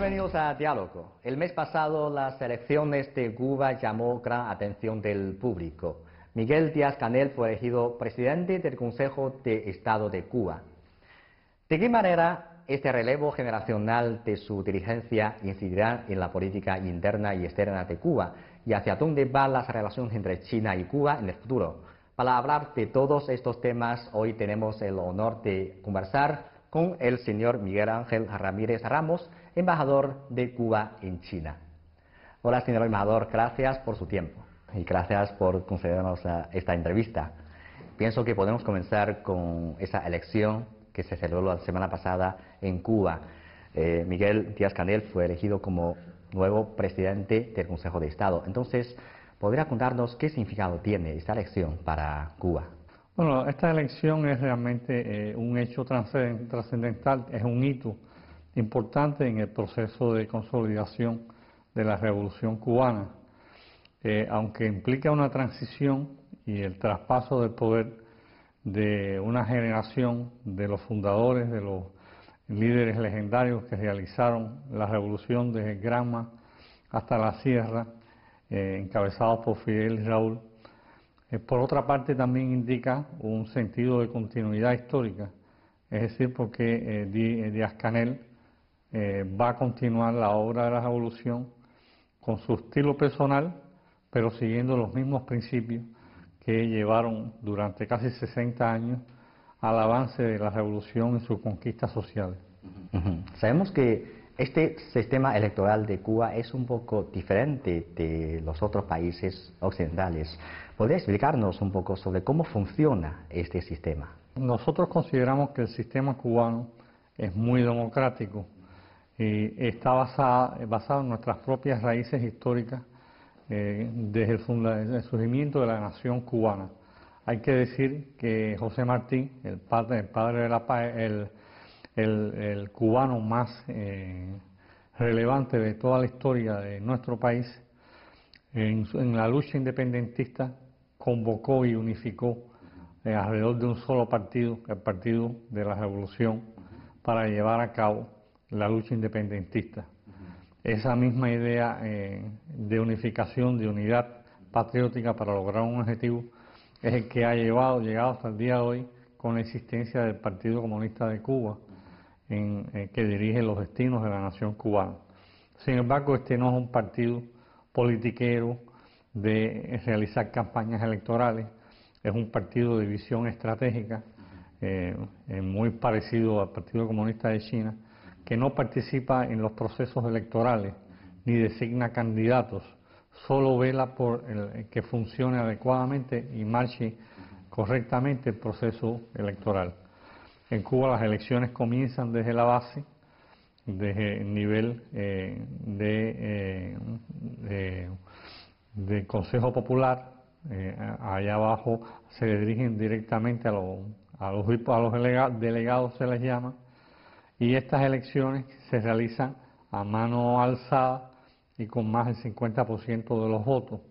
Bienvenidos a Diálogo. El mes pasado las elecciones de Cuba llamó gran atención del público. Miguel Díaz-Canel fue elegido presidente del Consejo de Estado de Cuba. ¿De qué manera este relevo generacional de su dirigencia incidirá en la política interna y externa de Cuba? ¿Y hacia dónde van las relaciones entre China y Cuba en el futuro? Para hablar de todos estos temas, hoy tenemos el honor de conversar con el señor Miguel Ángel Ramírez Ramos, embajador de Cuba en China. Hola, señor embajador, gracias por su tiempo y gracias por concedernos esta entrevista. Pienso que podemos comenzar con esa elección que se celebró la semana pasada en Cuba. Miguel Díaz-Canel fue elegido como nuevo presidente del Consejo de Estado. Entonces, ¿podría contarnos qué significado tiene esta elección para Cuba? Bueno, esta elección es realmente un hecho trascendental, es un hito importante en el proceso de consolidación de la Revolución Cubana. Aunque implica una transición y el traspaso del poder de una generación de los fundadores, de los líderes legendarios que realizaron la revolución desde Granma hasta la Sierra, encabezados por Fidel y Raúl. Por otra parte, también indica un sentido de continuidad histórica, es decir, porque Díaz-Canel va a continuar la obra de la revolución con su estilo personal, pero siguiendo los mismos principios que llevaron durante casi 60 años al avance de la revolución y sus conquistas sociales. Sabemos que este sistema electoral de Cuba es un poco diferente de los otros países occidentales. ¿Podría explicarnos un poco sobre cómo funciona este sistema? Nosotros consideramos que el sistema cubano es muy democrático y está basado en nuestras propias raíces históricas desde el surgimiento de la nación cubana. Hay que decir que José Martí, el padre de la paz, el cubano más relevante de toda la historia de nuestro país, en la lucha independentista convocó y unificó alrededor de un solo partido, el Partido de la Revolución, para llevar a cabo la lucha independentista. Esa misma idea de unificación, de unidad patriótica para lograr un objetivo, es el que ha llegado hasta el día de hoy con la existencia del Partido Comunista de Cuba, que dirige los destinos de la nación cubana. Sin embargo, este no es un partido politiquero de realizar campañas electorales, es un partido de visión estratégica, muy parecido al Partido Comunista de China, que no participa en los procesos electorales ni designa candidatos, solo vela por que funcione adecuadamente y marche correctamente el proceso electoral. En Cuba las elecciones comienzan desde la base, desde el nivel de Consejo Popular. Allá abajo se dirigen directamente a los delegados, se les llama, y estas elecciones se realizan a mano alzada y con más del 50% de los votos,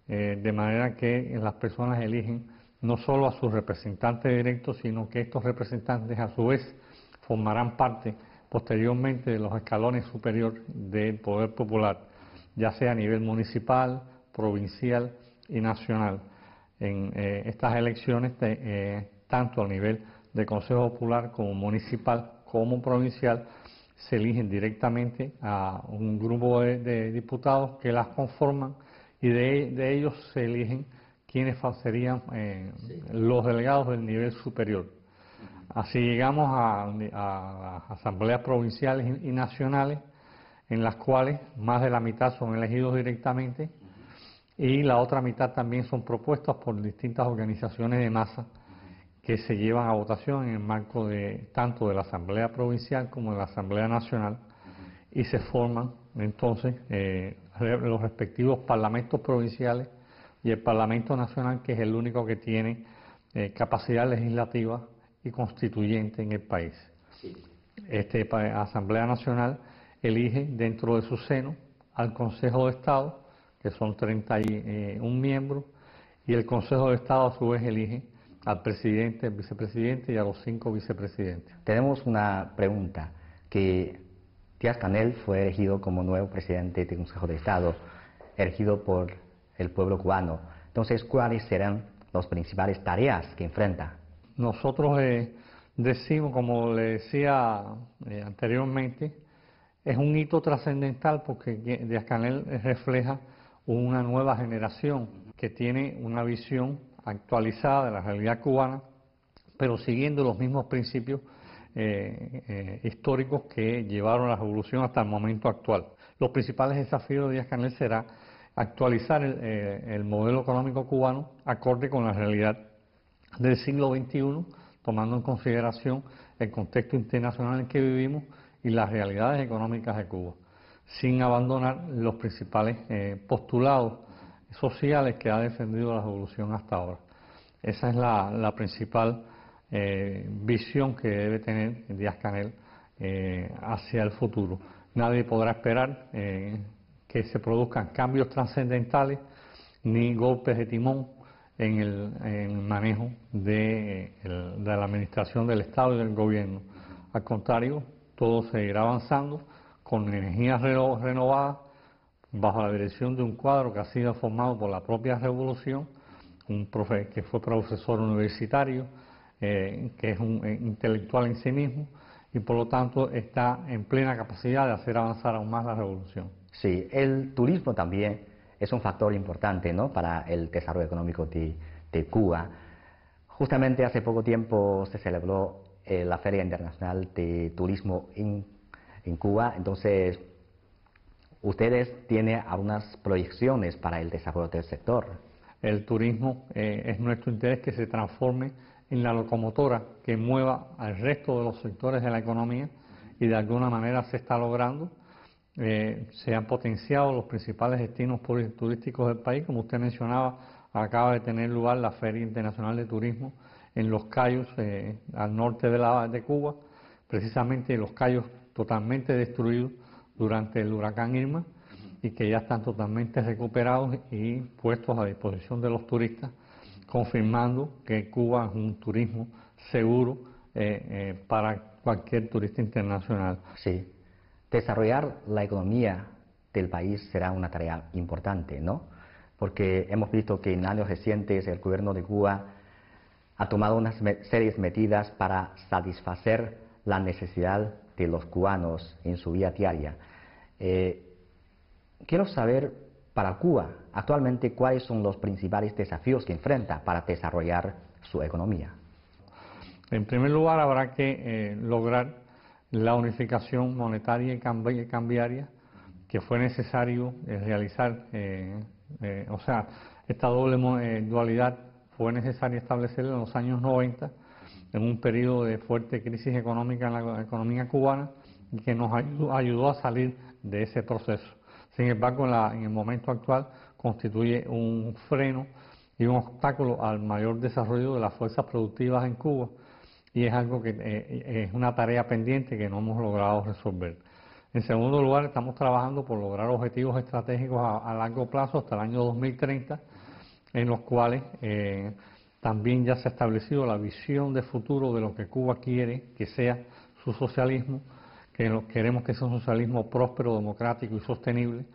de manera que las personas eligen no solo a sus representantes directos, sino que estos representantes a su vez formarán parte posteriormente de los escalones superiores del poder popular, ya sea a nivel municipal, provincial y nacional. En estas elecciones, tanto a nivel de Consejo Popular como municipal como provincial, se eligen directamente a un grupo de diputados que las conforman y de ellos se eligen quienes serían los delegados del nivel superior. Así llegamos a asambleas provinciales y nacionales, en las cuales más de la mitad son elegidos directamente y la otra mitad también son propuestas por distintas organizaciones de masa que se llevan a votación en el marco tanto de la Asamblea Provincial como de la Asamblea Nacional, y se forman entonces los respectivos parlamentos provinciales y el Parlamento Nacional, que es el único que tiene capacidad legislativa y constituyente en el país. Asamblea Nacional elige dentro de su seno al Consejo de Estado, que son 31 miembros, y el Consejo de Estado a su vez elige al presidente, al vicepresidente y a los 5 vicepresidentes. Tenemos una pregunta, que Díaz-Canel fue elegido como nuevo presidente del Consejo de Estado, elegido por el pueblo cubano. Entonces, ¿cuáles serán las principales tareas que enfrenta? Nosotros decimos, como le decía anteriormente, es un hito trascendental porque Díaz-Canel refleja una nueva generación que tiene una visión actualizada de la realidad cubana, pero siguiendo los mismos principios históricos que llevaron a la revolución hasta el momento actual. Los principales desafíos de Díaz-Canel será actualizar el modelo económico cubano acorde con la realidad del siglo XXI, tomando en consideración el contexto internacional en que vivimos y las realidades económicas de Cuba, sin abandonar los principales postulados sociales que ha defendido la revolución hasta ahora. Esa es la principal visión que debe tener Díaz-Canel hacia el futuro. Nadie podrá esperar que se produzcan cambios trascendentales ni golpes de timón en el manejo de la administración del Estado y del gobierno. Al contrario, todo seguirá avanzando con energías renovadas, bajo la dirección de un cuadro que ha sido formado por la propia revolución, un profe que fue profesor universitario, que es un intelectual en sí mismo y por lo tanto está en plena capacidad de hacer avanzar aún más la revolución. Sí, el turismo también es un factor importante, ¿no?, para el desarrollo económico de Cuba. Justamente hace poco tiempo se celebró la Feria Internacional de Turismo en Cuba, entonces ustedes tienen algunas proyecciones para el desarrollo del sector. El turismo es nuestro interés que se transforme en la locomotora que mueva al resto de los sectores de la economía y de alguna manera se está logrando. Se han potenciado los principales destinos turísticos del país, como usted mencionaba, acaba de tener lugar la Feria Internacional de Turismo en Los Cayos, al norte de Cuba, precisamente Los Cayos totalmente destruidos durante el huracán Irma y que ya están totalmente recuperados y puestos a disposición de los turistas, confirmando que Cuba es un turismo seguro para cualquier turista internacional. Sí. Desarrollar la economía del país será una tarea importante, ¿no? Porque hemos visto que en años recientes el gobierno de Cuba ha tomado unas serias medidas para satisfacer la necesidad de los cubanos en su vida diaria. Quiero saber, para Cuba, actualmente, ¿cuáles son los principales desafíos que enfrenta para desarrollar su economía? En primer lugar, habrá que lograr la unificación monetaria y cambiaria que fue necesario realizar, o sea, esta doble dualidad fue necesario establecerla en los años 90, en un periodo de fuerte crisis económica en la economía cubana y que nos ayudó a salir de ese proceso. Sin embargo, en el momento actual constituye un freno y un obstáculo al mayor desarrollo de las fuerzas productivas en Cuba y es algo que es una tarea pendiente que no hemos logrado resolver. En segundo lugar, estamos trabajando por lograr objetivos estratégicos a largo plazo hasta el año 2030, en los cuales también ya se ha establecido la visión de futuro de lo que Cuba quiere que sea su socialismo, que queremos que sea un socialismo próspero, democrático y sostenible.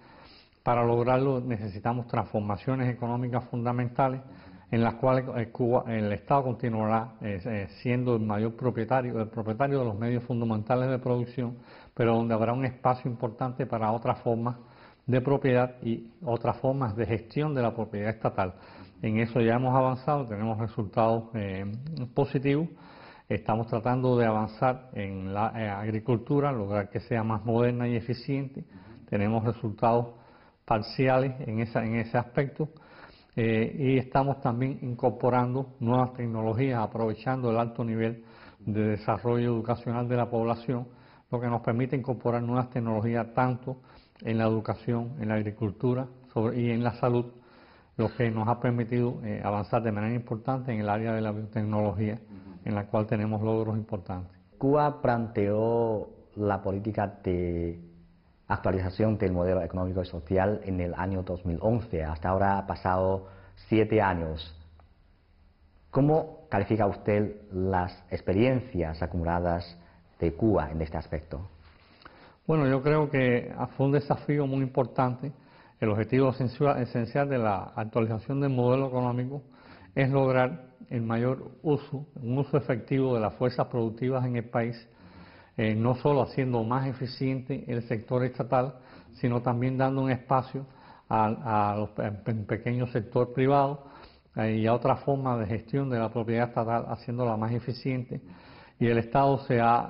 Para lograrlo necesitamos transformaciones económicas fundamentales en las cuales el Estado continuará siendo el mayor propietario, el propietario de los medios fundamentales de producción, pero donde habrá un espacio importante para otras formas de propiedad y otras formas de gestión de la propiedad estatal. En eso ya hemos avanzado, tenemos resultados positivos. Estamos tratando de avanzar en la agricultura, lograr que sea más moderna y eficiente. Tenemos resultados parciales en ese aspecto. Y estamos también incorporando nuevas tecnologías, aprovechando el alto nivel de desarrollo educacional de la población, lo que nos permite incorporar nuevas tecnologías tanto en la educación, en la agricultura y en la salud, lo que nos ha permitido avanzar de manera importante en el área de la biotecnología, en la cual tenemos logros importantes. Cuba planteó la política de actualización del modelo económico y social en el año 2011. Hasta ahora ha pasado 7 años. ¿Cómo califica usted las experiencias acumuladas de Cuba en este aspecto? Bueno, yo creo que fue un desafío muy importante. El objetivo esencial de la actualización del modelo económico es lograr el mayor uso, un uso efectivo de las fuerzas productivas en el país, no solo haciendo más eficiente el sector estatal, sino también dando un espacio a los pequeños sector privado y a otra forma de gestión de la propiedad estatal, haciéndola más eficiente. Y el Estado se ha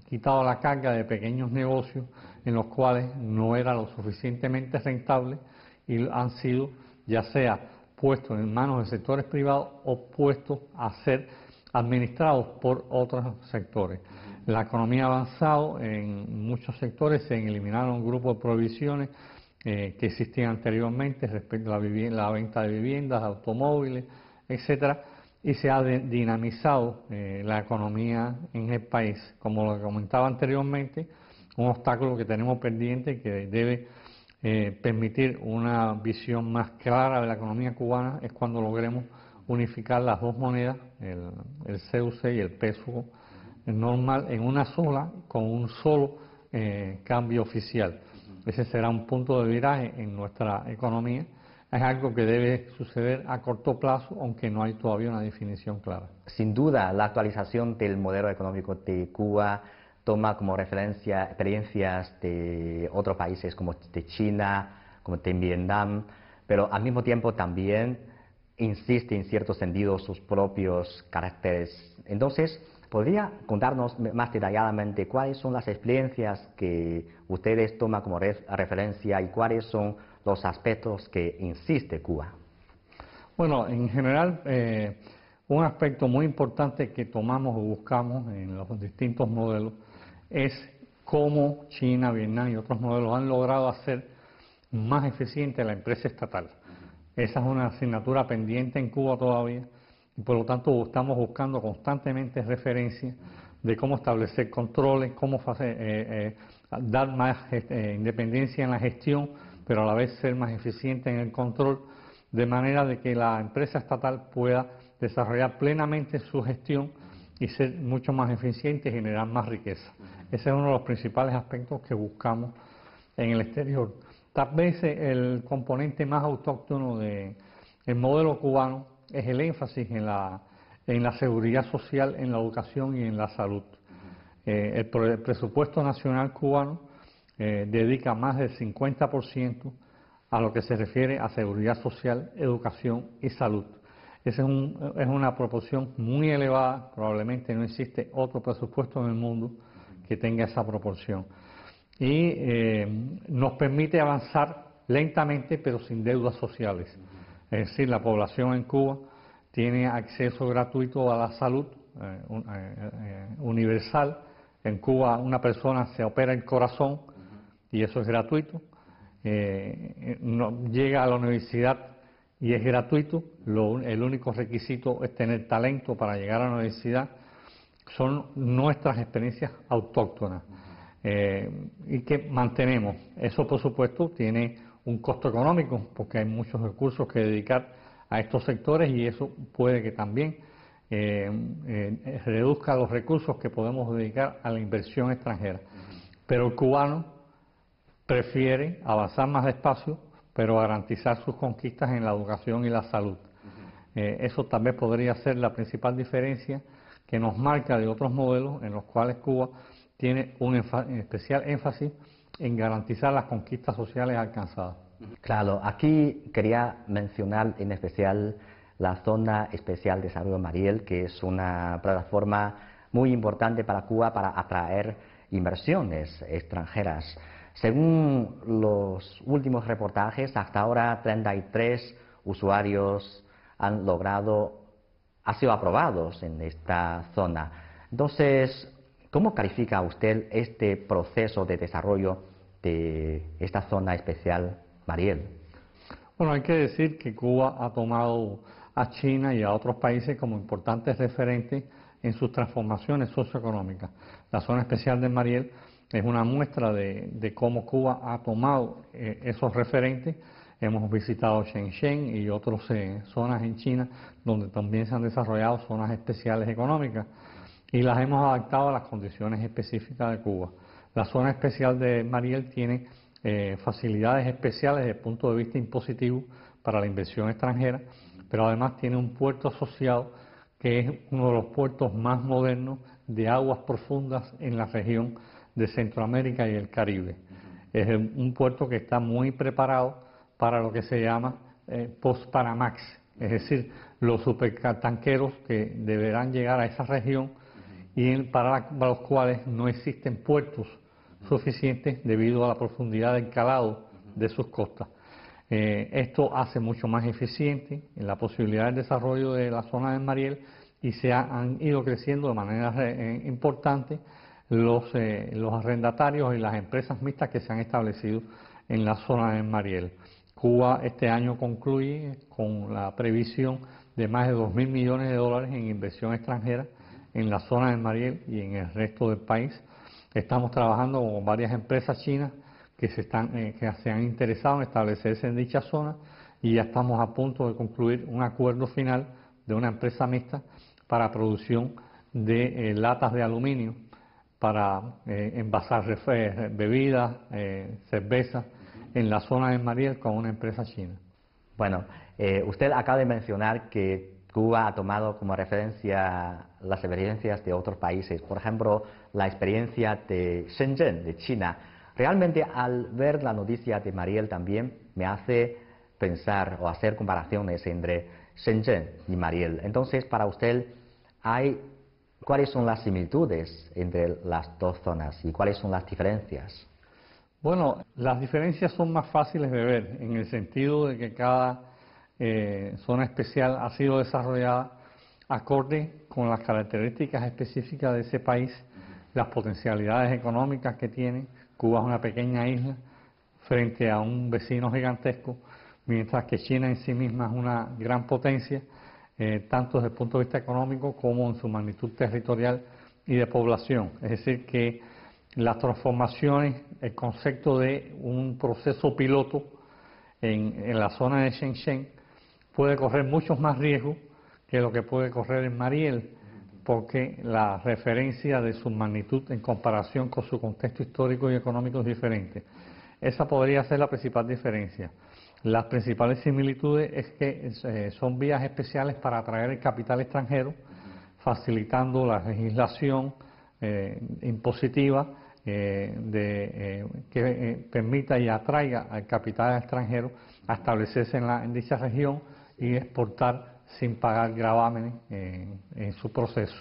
quitado la carga de pequeños negocios en los cuales no era lo suficientemente rentable y han sido ya sea puestos en manos de sectores privados o puestos a ser administrados por otros sectores. La economía ha avanzado en muchos sectores, se eliminaron grupos de prohibiciones que existían anteriormente respecto a la venta de viviendas, automóviles, etcétera, y se ha dinamizado la economía en el país. Como lo comentaba anteriormente, un obstáculo que tenemos pendiente que debe permitir una visión más clara de la economía cubana es cuando logremos unificar las dos monedas, el CUC y el peso normal, en una sola, con un solo cambio oficial. Ese será un punto de viraje en nuestra economía. Es algo que debe suceder a corto plazo, aunque no hay todavía una definición clara. Sin duda, la actualización del modelo económico de Cuba toma como referencia experiencias de otros países como de China, como de Vietnam, pero al mismo tiempo también insiste en cierto sentido sus propios caracteres. Entonces, ¿podría contarnos más detalladamente cuáles son las experiencias que ustedes toman como referencia y cuáles son los aspectos que insiste Cuba? Bueno, en general, un aspecto muy importante que tomamos o buscamos en los distintos modelos es cómo China, Vietnam y otros modelos han logrado hacer más eficiente la empresa estatal. Esa es una asignatura pendiente en Cuba todavía y por lo tanto estamos buscando constantemente referencias de cómo establecer controles, cómo dar más independencia en la gestión, pero a la vez ser más eficiente en el control, de manera de que la empresa estatal pueda desarrollar plenamente su gestión y ser mucho más eficiente y generar más riqueza. Ese es uno de los principales aspectos que buscamos en el exterior. Tal vez el componente más autóctono del modelo cubano es el énfasis en la seguridad social, en la educación y en la salud. El presupuesto nacional cubano dedica más del 50% a lo que se refiere a seguridad social, educación y salud. Esa es una proporción muy elevada, probablemente no existe otro presupuesto en el mundo que tenga esa proporción. Y nos permite avanzar lentamente pero sin deudas sociales. Es decir, la población en Cuba tiene acceso gratuito a la salud universal. En Cuba una persona se opera el corazón y eso es gratuito. Llega a la universidad y es gratuito. El único requisito es tener talento para llegar a la universidad. Son nuestras experiencias autóctonas y que mantenemos. Eso, por supuesto, tiene un costo económico porque hay muchos recursos que dedicar a estos sectores y eso puede que también reduzca los recursos que podemos dedicar a la inversión extranjera. Pero el cubano prefiere avanzar más despacio, pero garantizar sus conquistas en la educación y la salud. Eso tal vez podría ser la principal diferencia que nos marca de otros modelos en los cuales Cuba tiene un especial énfasis en garantizar las conquistas sociales alcanzadas. Claro, aquí quería mencionar en especial la Zona Especial de Desarrollo Mariel, que es una plataforma muy importante para Cuba para atraer inversiones extranjeras. Según los últimos reportajes, hasta ahora 33 usuarios han sido aprobados en esta zona. Entonces, ¿cómo califica usted este proceso de desarrollo de esta zona especial Mariel? Bueno, hay que decir que Cuba ha tomado a China y a otros países como importantes referentes en sus transformaciones socioeconómicas. La zona especial de Mariel es una muestra de cómo Cuba ha tomado esos referentes. Hemos visitado Shenzhen y otras zonas en China donde también se han desarrollado zonas especiales económicas y las hemos adaptado a las condiciones específicas de Cuba. La zona especial de Mariel tiene facilidades especiales desde el punto de vista impositivo para la inversión extranjera, pero además tiene un puerto asociado que es uno de los puertos más modernos de aguas profundas en la región de Centroamérica y el Caribe. Es un puerto que está muy preparado para lo que se llama post-Panamax, es decir, los supertanqueros que deberán llegar a esa región y para los cuales no existen puertos suficientes debido a la profundidad del calado de sus costas. Esto hace mucho más eficiente la posibilidad del desarrollo de la zona de Mariel y han ido creciendo de manera importante los arrendatarios y las empresas mixtas que se han establecido en la zona de Mariel. Cuba este año concluye con la previsión de más de 2.000 millones de dólares en inversión extranjera en la zona de Mariel y en el resto del país. Estamos trabajando con varias empresas chinas que se han interesado en establecerse en dicha zona y ya estamos a punto de concluir un acuerdo final de una empresa mixta para producción de latas de aluminio para envasar bebidas, cerveza en la zona de Mariel con una empresa china. Bueno, usted acaba de mencionar que Cuba ha tomado como referencia las experiencias de otros países, por ejemplo, la experiencia de Shenzhen, de China. Realmente, al ver la noticia de Mariel también me hace pensar o hacer comparaciones entre Shenzhen y Mariel. Entonces, para usted, ¿cuáles son las similitudes entre las dos zonas y cuáles son las diferencias? Bueno, las diferencias son más fáciles de ver en el sentido de que cada zona especial ha sido desarrollada acorde con las características específicas de ese país, las potencialidades económicas que tiene. Cuba es una pequeña isla frente a un vecino gigantesco, mientras que China en sí misma es una gran potencia, tanto desde el punto de vista económico como en su magnitud territorial y de población. Es decir, que las transformaciones, el concepto de un proceso piloto en la zona de Shenzhen puede correr muchos más riesgos que lo que puede correr en Mariel, porque la referencia de su magnitud en comparación con su contexto histórico y económico es diferente. Esa podría ser la principal diferencia. Las principales similitudes es que son vías especiales para atraer el capital extranjero, facilitando la legislación impositiva que permita y atraiga al capital extranjero a establecerse en dicha región y exportar sin pagar gravámenes en su proceso.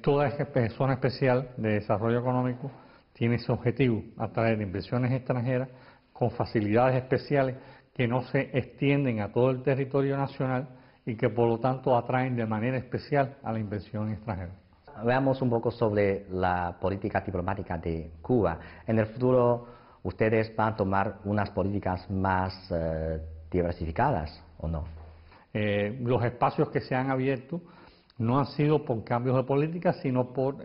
Toda esta zona especial de desarrollo económico tiene ese objetivo, atraer inversiones extranjeras con facilidades especiales que no se extienden a todo el territorio nacional y que por lo tanto atraen de manera especial a la inversión extranjera. Veamos un poco sobre la política diplomática de Cuba. En el futuro, ¿ustedes van a tomar unas políticas más diversificadas o no? Los espacios que se han abierto no han sido por cambios de política, sino por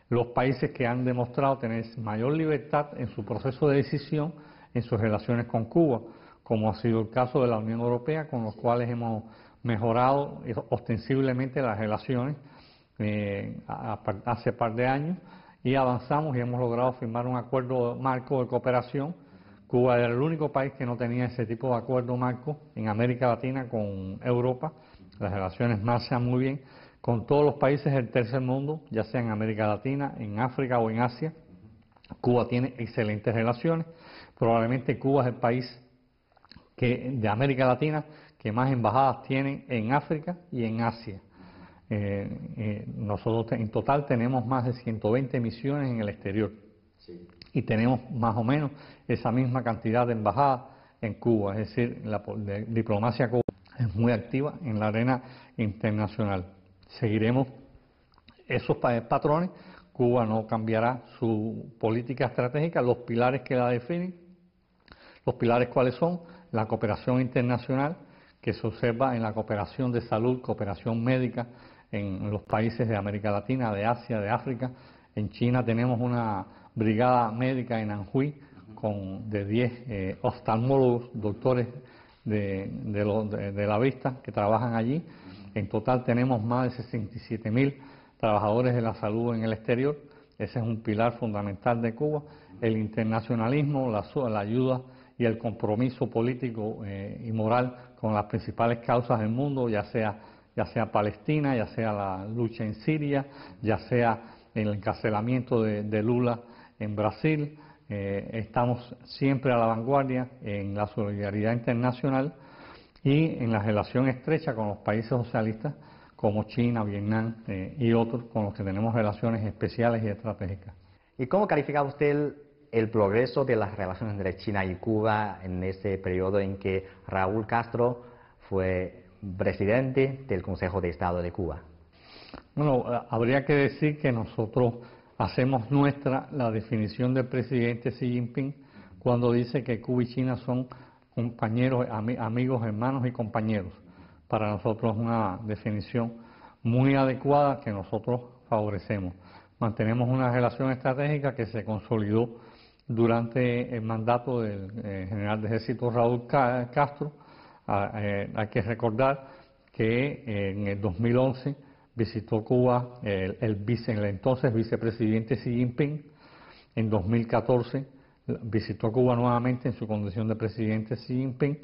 los países que han demostrado tener mayor libertad en su proceso de decisión en sus relaciones con Cuba, como ha sido el caso de la Unión Europea, con los cuales hemos mejorado ostensiblemente las relaciones hace par de años y avanzamos y hemos logrado firmar un acuerdo marco de cooperación. Cuba era el único país que no tenía ese tipo de acuerdo marco en América Latina con Europa. Las relaciones marchan muy bien con todos los países del tercer mundo, ya sea en América Latina, en África o en Asia. Cuba tiene excelentes relaciones. Probablemente Cuba es el país de América Latina que más embajadas tiene en África y en Asia. Nosotros en total tenemos más de 120 misiones en el exterior. Sí. Y tenemos más o menos esa misma cantidad de embajadas en Cuba, es decir, la diplomacia cubana es muy activa en la arena internacional. Seguiremos esos patrones. Cuba no cambiará su política estratégica, los pilares que la definen. Los pilares cuáles son: la cooperación internacional, que se observa en la cooperación de salud, cooperación médica en los países de América Latina, de Asia, de África. En China tenemos una brigada médica en Anhui de 10 oftalmólogos, doctores de la vista que trabajan allí. En total tenemos más de 67.000 trabajadores de la salud en el exterior Ese es un pilar fundamental de Cuba. El internacionalismo, la ayuda y el compromiso político y moral con las principales causas del mundo, ya sea Palestina, ya sea la lucha en Siria, ya sea el encarcelamiento de Lula en Brasil. Estamos siempre a la vanguardia en la solidaridad internacional y en la relación estrecha con los países socialistas como China, Vietnam y otros con los que tenemos relaciones especiales y estratégicas. ¿Y cómo califica usted el progreso de las relaciones entre China y Cuba en ese periodo en que Raúl Castro fue presidente del Consejo de Estado de Cuba? Bueno, habría que decir que nosotros hacemos nuestra la definición del presidente Xi Jinping cuando dice que Cuba y China son compañeros, amigos, hermanos y compañeros. Para nosotros es una definición muy adecuada que nosotros favorecemos. Mantenemos una relación estratégica que se consolidó durante el mandato del general de ejército Raúl Castro. Hay que recordar que en el 2011 visitó Cuba el entonces vicepresidente Xi Jinping. En 2014 visitó Cuba nuevamente en su condición de presidente Xi Jinping.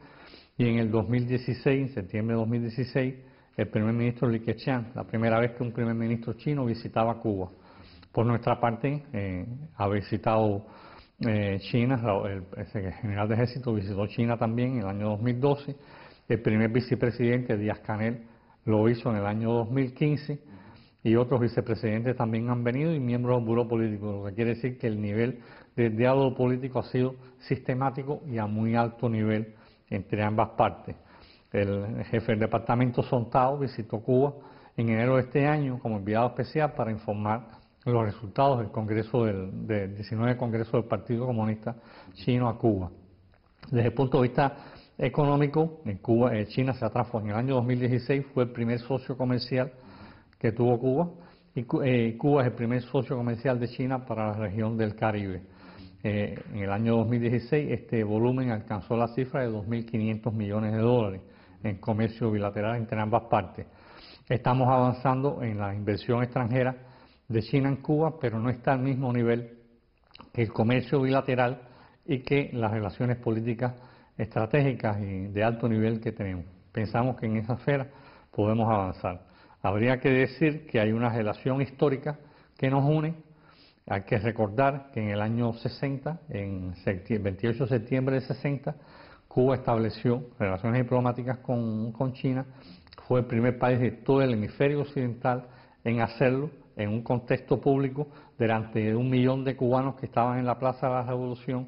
Y en el 2016, en septiembre de 2016, el primer ministro Li Keqiang, la primera vez que un primer ministro chino visitaba Cuba. Por nuestra parte, ha visitado China, el general de ejército visitó China también en el año 2012, el primer vicepresidente Díaz-Canel lo hizo en el año 2015 y otros vicepresidentes también han venido y miembros del Buró Político, lo que quiere decir que el nivel de diálogo político ha sido sistemático y a muy alto nivel entre ambas partes. El jefe del departamento Song visitó Cuba en enero de este año como enviado especial para informar los resultados del Congreso del 19 Congreso del Partido Comunista Chino a Cuba. Desde el punto de vista económico, en Cuba, China se atrajo en el año 2016, fue el primer socio comercial que tuvo Cuba y Cuba es el primer socio comercial de China para la región del Caribe. En el año 2016 este volumen alcanzó la cifra de 2.500 millones de dólares en comercio bilateral entre ambas partes. Estamos avanzando en la inversión extranjera de China en Cuba, pero no está al mismo nivel que el comercio bilateral y que las relaciones políticas estratégicas y de alto nivel que tenemos. Pensamos que en esa esfera podemos avanzar. Habría que decir que hay una relación histórica que nos une. Hay que recordar que en el año 60, en 28 de septiembre de 60, Cuba estableció relaciones diplomáticas con China. Fue el primer país de todo el hemisferio occidental en hacerlo en un contexto público delante de 1 millón de cubanos que estaban en la Plaza de la Revolución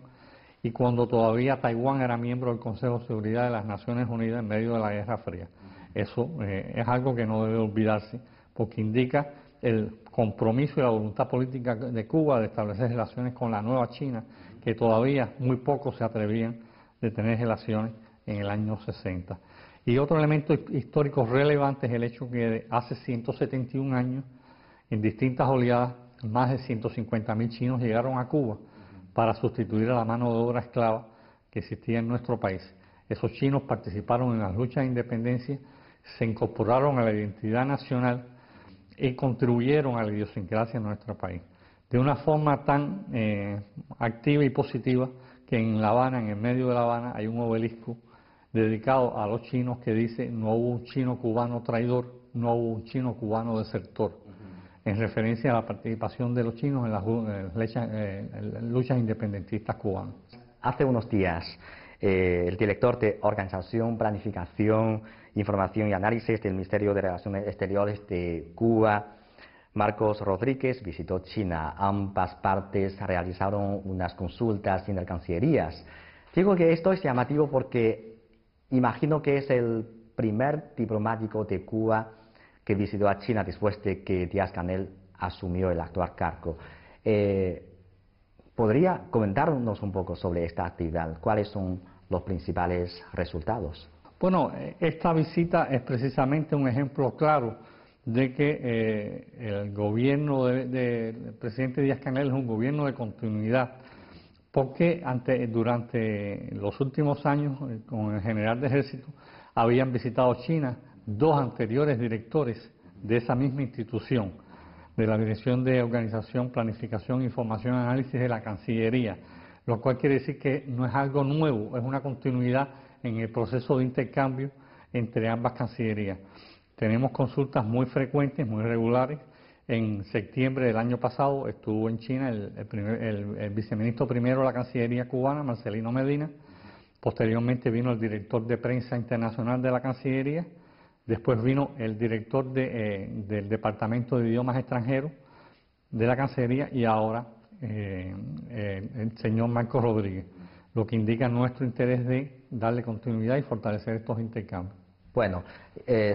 y cuando todavía Taiwán era miembro del Consejo de Seguridad de las Naciones Unidas en medio de la Guerra Fría. Eso es algo que no debe olvidarse porque indica el compromiso y la voluntad política de Cuba de establecer relaciones con la nueva China, que todavía muy pocos se atrevían de tener relaciones en el año 60. Y otro elemento histórico relevante es el hecho que hace 171 años, en distintas oleadas, más de 150.000 chinos llegaron a Cuba para sustituir a la mano de obra esclava que existía en nuestro país. Esos chinos participaron en las luchas de independencia, se incorporaron a la identidad nacional y contribuyeron a la idiosincrasia de nuestro país. De una forma tan activa y positiva que en La Habana, en el medio de La Habana, hay un obelisco dedicado a los chinos que dice: no hubo un chino cubano traidor, no hubo un chino cubano desertor, en referencia a la participación de los chinos en las luchas independentistas cubanas. Hace unos días, el director de Organización, Planificación, Información y Análisis del Ministerio de Relaciones Exteriores de Cuba, Marcos Rodríguez, visitó China. Ambas partes realizaron unas consultas en las cancillerías. Digo que esto es llamativo porque imagino que es el primer diplomático de Cuba que visitó a China después de que Díaz-Canel asumió el actual cargo. ¿Podría comentarnos un poco sobre esta actividad? ¿Cuáles son los principales resultados? Bueno, esta visita es precisamente un ejemplo claro de que el gobierno del presidente Díaz-Canel es un gobierno de continuidad, porque durante los últimos años, con el general de ejército, habían visitado China 2 anteriores directores de esa misma institución, de la Dirección de Organización, Planificación, Información y Análisis de la Cancillería, lo cual quiere decir que no es algo nuevo, es una continuidad en el proceso de intercambio entre ambas cancillerías. Tenemos consultas muy frecuentes, muy regulares. En septiembre del año pasado estuvo en China el viceministro primero de la Cancillería cubana, Marcelino Medina. Posteriormente vino el director de prensa internacional de la Cancillería. Después vino el director del Departamento de Idiomas Extranjeros de la Cancillería y ahora el señor Marcos Rodríguez, lo que indica nuestro interés de darle continuidad y fortalecer estos intercambios. Bueno,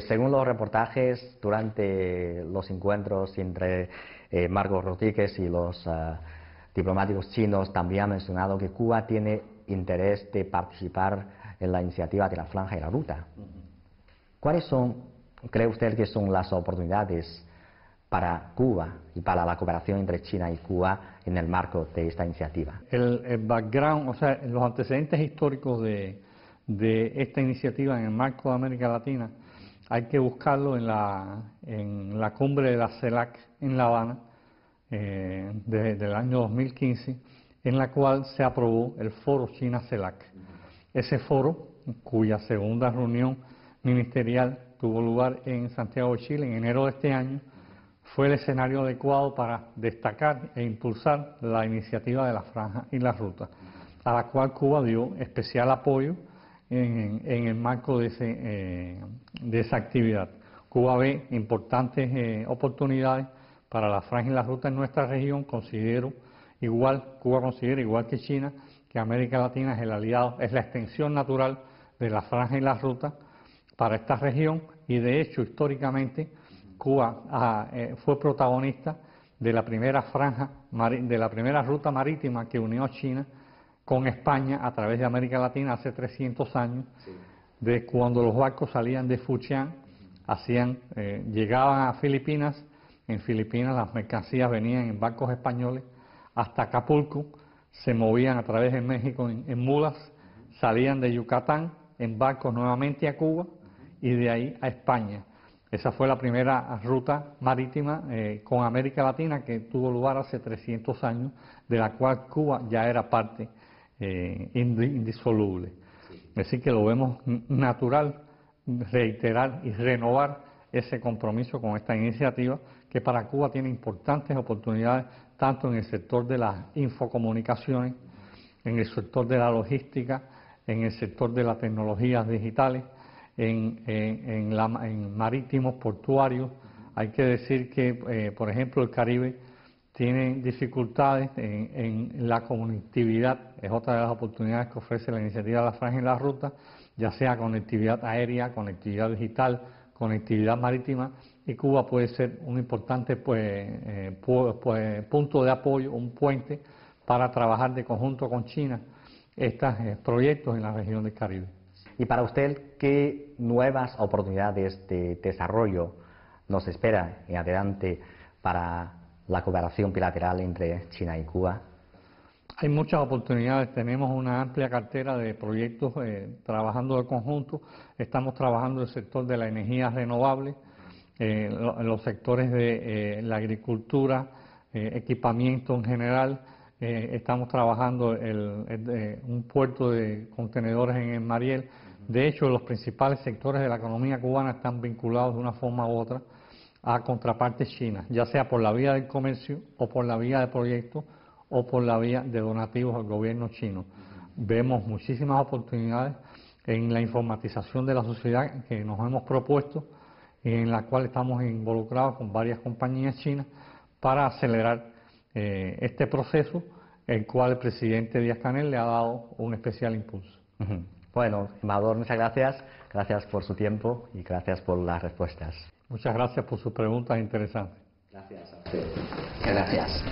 según los reportajes, durante los encuentros entre Marcos Rodríguez y los diplomáticos chinos, también ha mencionado que Cuba tiene interés de participar en la iniciativa de la Franja y la Ruta. ¿Cuáles cree usted que son las oportunidades para Cuba y para la cooperación entre China y Cuba en el marco de esta iniciativa? El background, o sea, los antecedentes históricos de esta iniciativa en el marco de América Latina, hay que buscarlo en la cumbre de la CELAC en La Habana desde el año 2015, en la cual se aprobó el foro China-CELAC. Ese foro, cuya segunda reunión ministerial tuvo lugar en Santiago de Chile en enero de este año, fue el escenario adecuado para destacar e impulsar la iniciativa de la Franja y la Ruta, a la cual Cuba dio especial apoyo en el marco de esa actividad. Cuba ve importantes oportunidades para la Franja y la Ruta en nuestra región. Cuba considera, igual que China, que América Latina es el aliado, es la extensión natural de la Franja y la Ruta para esta región, y de hecho históricamente Cuba fue protagonista de la primera ruta marítima que unió a China con España a través de América Latina hace 300 años, de cuando los barcos salían de Fujian, llegaban a Filipinas. En Filipinas las mercancías venían en barcos españoles hasta Acapulco, se movían a través de México en mulas, salían de Yucatán en barcos nuevamente a Cuba y de ahí a España. Esa fue la primera ruta marítima con América Latina que tuvo lugar hace 300 años, de la cual Cuba ya era parte indisoluble. Así que lo vemos natural reiterar y renovar ese compromiso con esta iniciativa, que para Cuba tiene importantes oportunidades tanto en el sector de las infocomunicaciones, en el sector de la logística, en el sector de las tecnologías digitales, en marítimos, portuarios. Hay que decir que, por ejemplo, el Caribe tiene dificultades en la conectividad, es otra de las oportunidades que ofrece la iniciativa de la Franja y la Ruta, ya sea conectividad aérea, conectividad digital, conectividad marítima, y Cuba puede ser un importante punto de apoyo, un puente para trabajar de conjunto con China estos proyectos en la región del Caribe. Y para usted, ¿qué nuevas oportunidades de desarrollo nos esperan en adelante para la cooperación bilateral entre China y Cuba? Hay muchas oportunidades, tenemos una amplia cartera de proyectos trabajando de conjunto. Estamos trabajando en el sector de la energía renovable, en los sectores de la agricultura, equipamiento en general. Estamos trabajando un puerto de contenedores en el Mariel. De hecho, los principales sectores de la economía cubana están vinculados de una forma u otra a contrapartes chinas, ya sea por la vía del comercio o por la vía de proyectos o por la vía de donativos al gobierno chino. Vemos muchísimas oportunidades en la informatización de la sociedad que nos hemos propuesto y en la cual estamos involucrados con varias compañías chinas para acelerar este proceso, el cual el presidente Díaz-Canel le ha dado un especial impulso. Bueno, embajador, muchas gracias. Gracias por su tiempo y gracias por las respuestas. Muchas gracias por sus preguntas interesantes. Gracias a usted. Gracias.